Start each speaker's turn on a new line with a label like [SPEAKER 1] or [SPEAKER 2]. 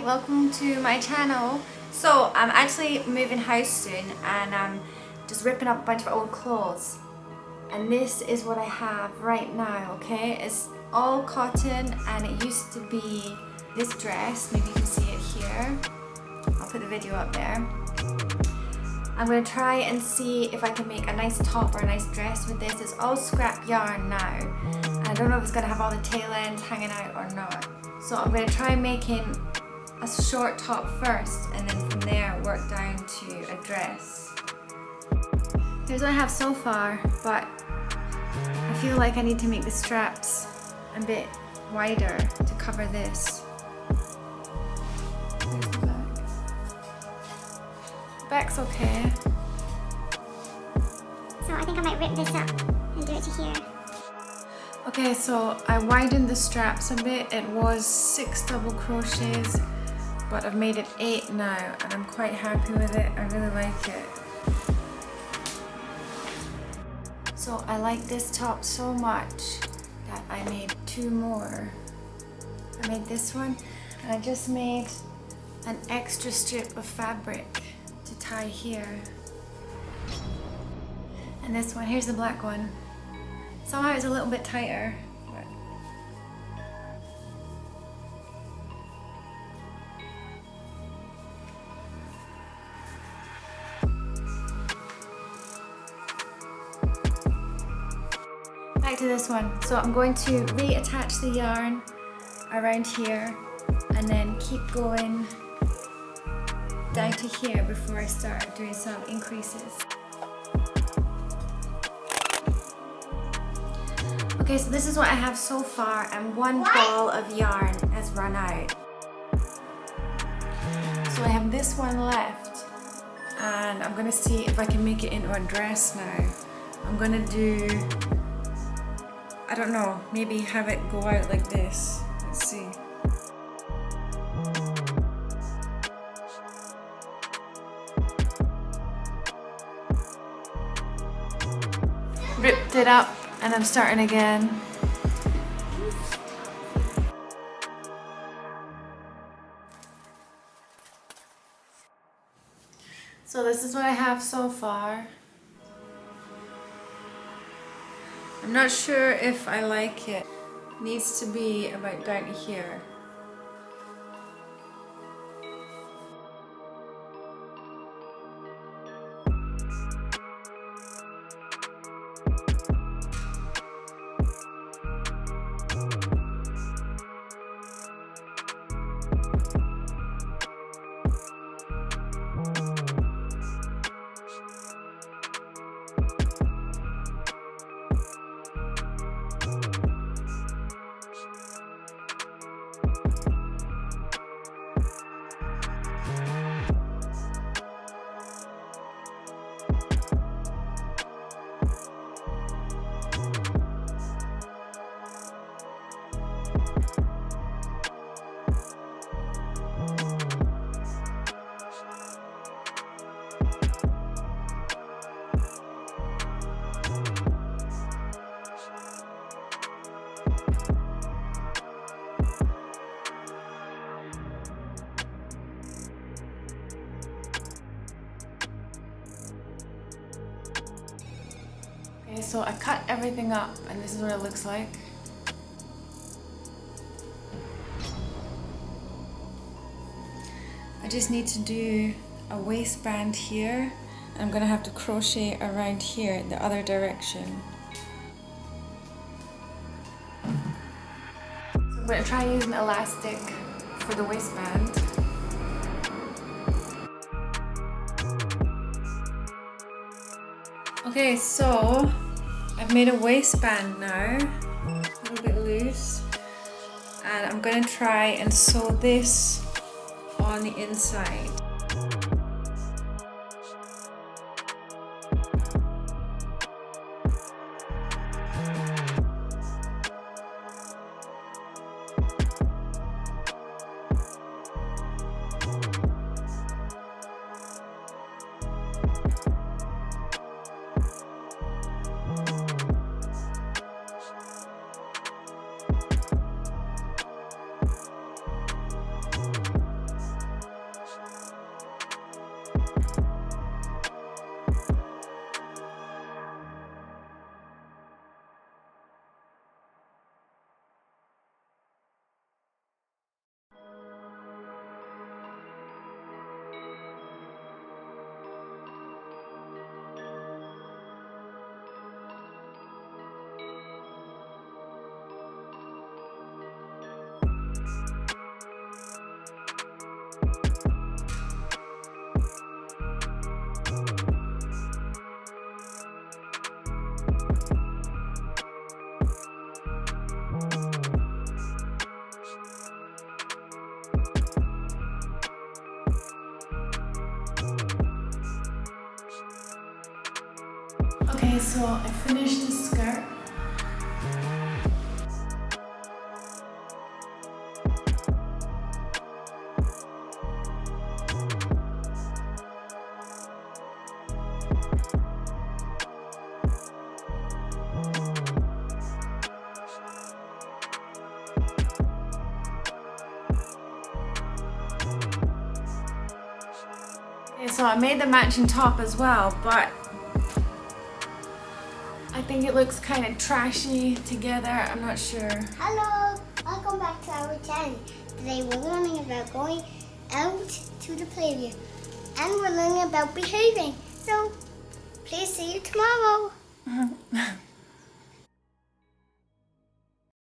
[SPEAKER 1] welcome to my channel. So I'm actually moving house soon and I'm just ripping up a bunch of old clothes. And this is what I have right now, okay? It's all cotton and it used to be this dress. Maybe you can see it here. I'll put the video up there. I'm going to try and see if I can make a nice top or a nice dress with this. It's all scrap yarn now. I don't know if it's going to have all the tail ends hanging out or not. So I'm going to try making a short top first and then from there work down to a dress. Here's what I have so far, but I feel like I need to make the straps a bit wider to cover this. There's the back. Back's okay.
[SPEAKER 2] So I think I might rip this up and do it to here.
[SPEAKER 1] Okay, so I widened the straps a bit. It was 6 double crochets, but I've made it 8 now and I'm quite happy with it. I really like it. So I like this top so much that I made 2 more. I made this one and I just made an extra strip of fabric to tie here. And this one, here's the black one. Somehow it's a little bit tighter. But back to this one. So I'm going to reattach the yarn around here and then keep going down to here before I start doing some increases. Okay, so this is what I have so far and one ball of yarn has run out. So I have this one left and I'm gonna see if I can make it into a dress now. I'm gonna do, I don't know, maybe have it go out like this. Let's see. Ripped it up. And I'm starting again. So this is what I have so far. I'm not sure if I like it. It needs to be about down to here. Okay, so I cut everything up and this is what it looks like. I just need to do a waistband here. I'm gonna have to crochet around here in the other direction. So I'm gonna try using elastic for the waistband. Okay, so I've made a waistband now, a little bit loose, and I'm going to try and sew this on the inside. Okay, so I finished the skirt. Okay, so I made the matching top as well, but I think it looks kind of trashy together. I'm not sure.
[SPEAKER 2] Hello, welcome back to our channel. Today we're learning about going out to the playroom and we're learning about behaving. So please see you tomorrow.